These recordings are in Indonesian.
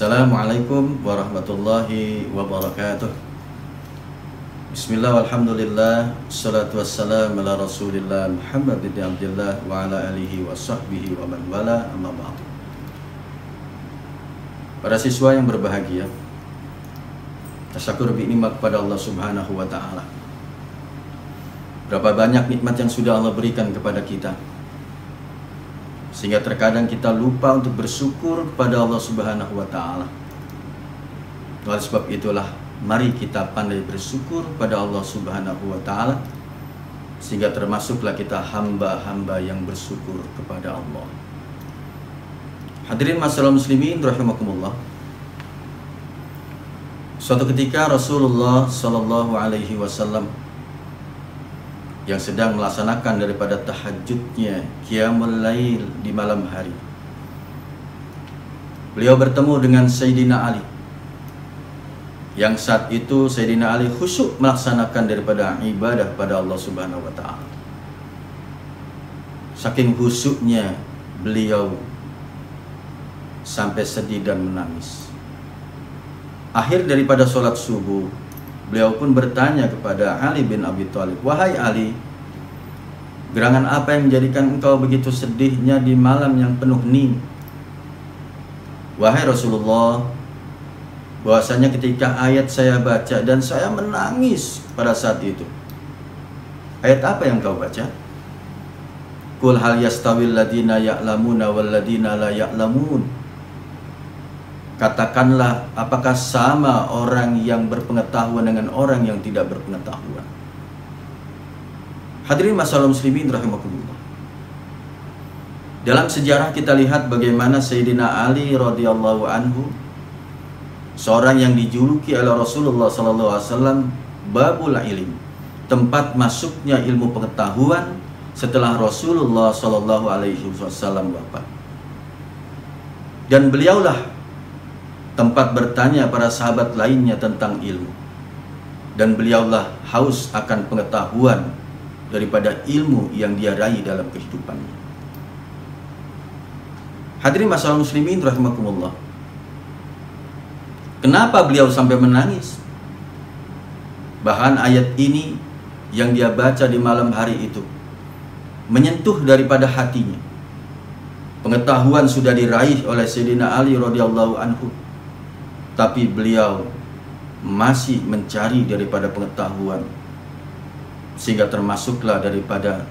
Assalamualaikum warahmatullahi wabarakatuh. Bismillah, walhamdulillah, salatu wassalamu ala rasulillah Muhammad bin Abdullah wa ala alihi wa sahbihi wa man wala, amma ba'du. Para siswa yang berbahagia, tasyukur nikmat kepada Allah subhanahu wa ta'ala. Berapa banyak nikmat yang sudah Allah berikan kepada kita, sehingga terkadang kita lupa untuk bersyukur kepada Allah subhanahu wa ta'ala. Oleh sebab itulah, mari kita pandai bersyukur pada Allah subhanahu wa ta'ala, sehingga termasuklah kita hamba-hamba yang bersyukur kepada Allah. Hadirin masyaallah muslimin rahimakumullah. Suatu ketika Rasulullah sallallahu alaihi wasallam yang sedang melaksanakan daripada tahajudnya, qiyamul lail di malam hari, beliau bertemu dengan Sayyidina Ali, yang saat itu Sayyidina Ali khusyuk melaksanakan daripada ibadah pada Allah subhanahu wa ta'ala. Saking khusyuknya beliau sampai sedih dan menangis. Akhir daripada sholat subuh, beliau pun bertanya kepada Ali bin Abi Thalib, "Wahai Ali, gerangan apa yang menjadikan engkau begitu sedihnya di malam yang penuh ning?" "Wahai Rasulullah, bahwasanya ketika ayat saya baca dan saya menangis pada saat itu." "Ayat apa yang kau baca?" "Qul hal yastawil ladina ya'lamuna wal ladina la ya'lamun." Katakanlah, apakah sama orang yang berpengetahuan dengan orang yang tidak berpengetahuan? Hadirin masyaallah muslimin rahimakumullah. Dalam sejarah kita lihat bagaimana Sayyidina Ali radhiyallahu anhu, seorang yang dijuluki oleh Rasulullah sallallahu alaihi wasallam babul ilm, tempat masuknya ilmu pengetahuan setelah Rasulullah sallallahu alaihi wasallam wafat. Dan beliaulah tempat bertanya para sahabat lainnya tentang ilmu, dan beliaulah haus akan pengetahuan daripada ilmu yang dia raih dalam kehidupannya. Hadirin masyaallah muslimin rahimakumullah. Kenapa beliau sampai menangis? Bahkan ayat ini yang dia baca di malam hari itu menyentuh daripada hatinya. Pengetahuan sudah diraih oleh Sayyidina Ali radhiyallahu anhu, tapi beliau masih mencari daripada pengetahuan, sehingga termasuklah daripada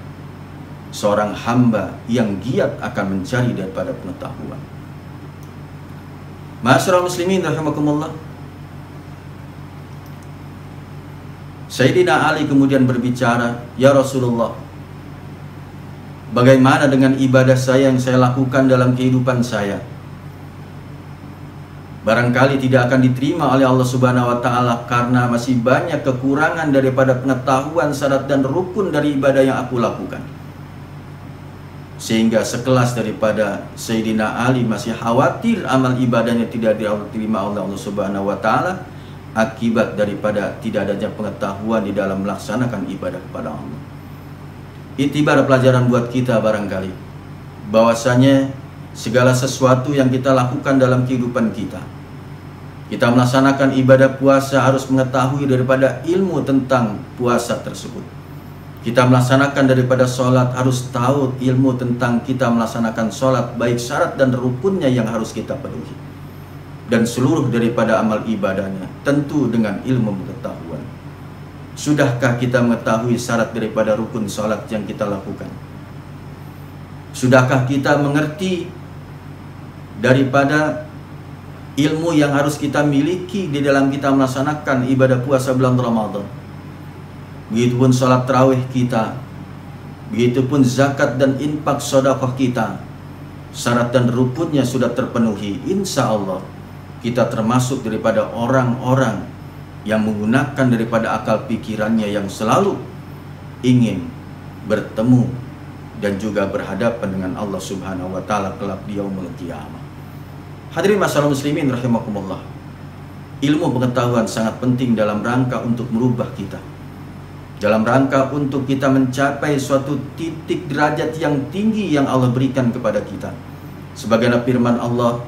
seorang hamba yang giat akan mencari daripada pengetahuan. Ma'asyiral muslimin rahimakumullah. Sayyidina Ali kemudian berbicara, "Ya Rasulullah, bagaimana dengan ibadah saya yang saya lakukan dalam kehidupan saya? Barangkali tidak akan diterima oleh Allah subhanahu wa ta'ala karena masih banyak kekurangan daripada pengetahuan, syarat dan rukun dari ibadah yang aku lakukan." Sehingga sekelas daripada Sayyidina Ali masih khawatir amal ibadahnya tidak diterima oleh Allah subhanahu wa ta'ala akibat daripada tidak adanya pengetahuan di dalam melaksanakan ibadah kepada Allah. Itibar pelajaran buat kita barangkali, bahwasanya segala sesuatu yang kita lakukan dalam kehidupan kita melaksanakan ibadah puasa harus mengetahui daripada ilmu tentang puasa tersebut. Kita melaksanakan daripada sholat harus tahu ilmu tentang kita melaksanakan sholat, baik syarat dan rukunnya yang harus kita penuhi. Dan seluruh daripada amal ibadahnya tentu dengan ilmu pengetahuan. Sudahkah kita mengetahui syarat daripada rukun sholat yang kita lakukan? Sudahkah kita mengerti daripada ilmu yang harus kita miliki di dalam kita melaksanakan ibadah puasa bulan Ramadan? Begitupun sholat tarawih kita, begitupun zakat dan infak sedekah kita, syarat dan rukunnya sudah terpenuhi. Insya Allah kita termasuk daripada orang-orang yang menggunakan daripada akal pikirannya yang selalu ingin bertemu dan juga berhadapan dengan Allah subhanahu wa ta'ala kelak di yaumul qiyamah. Hadirin masyaallah muslimin rahimakumullah. Ilmu pengetahuan sangat penting dalam rangka untuk merubah kita, dalam rangka untuk kita mencapai suatu titik derajat yang tinggi yang Allah berikan kepada kita. Sebagaimana firman Allah,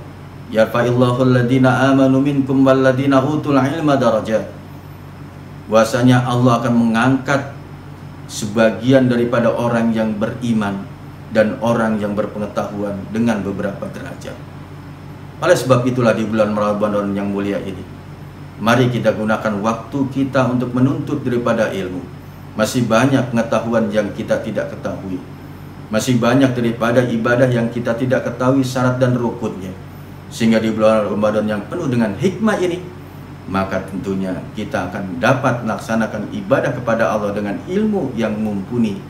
yarfa'illahu alladhina amanu minkum walladhina utul ilma darajat. Bahwasanya Allah akan mengangkat sebagian daripada orang yang beriman dan orang yang berpengetahuan dengan beberapa derajat. Oleh sebab itulah di bulan Ramadan yang mulia ini, mari kita gunakan waktu kita untuk menuntut daripada ilmu. Masih banyak pengetahuan yang kita tidak ketahui. Masih banyak daripada ibadah yang kita tidak ketahui syarat dan rukunnya. Sehingga di bulan Ramadan yang penuh dengan hikmah ini, maka tentunya kita akan dapat melaksanakan ibadah kepada Allah dengan ilmu yang mumpuni,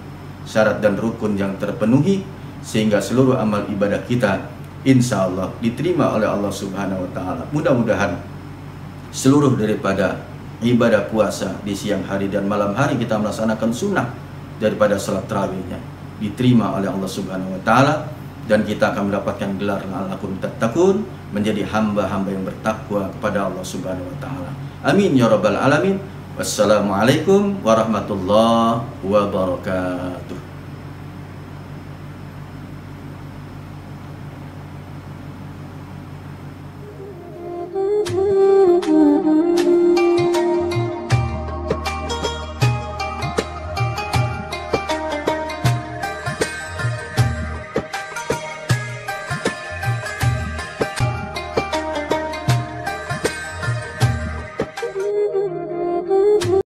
syarat dan rukun yang terpenuhi, sehingga seluruh amal ibadah kita insya Allah diterima oleh Allah Subhanahu wa Ta'ala. Mudah-mudahan seluruh daripada ibadah puasa di siang hari dan malam hari kita melaksanakan sunnah daripada salat tarawihnya diterima oleh Allah Subhanahu wa Ta'ala, dan kita akan mendapatkan gelar la'allakum tattaqun, menjadi hamba-hamba yang bertakwa kepada Allah Subhanahu wa Ta'ala. Amin ya rabbal alamin. Wassalamualaikum warahmatullahi wabarakatuh.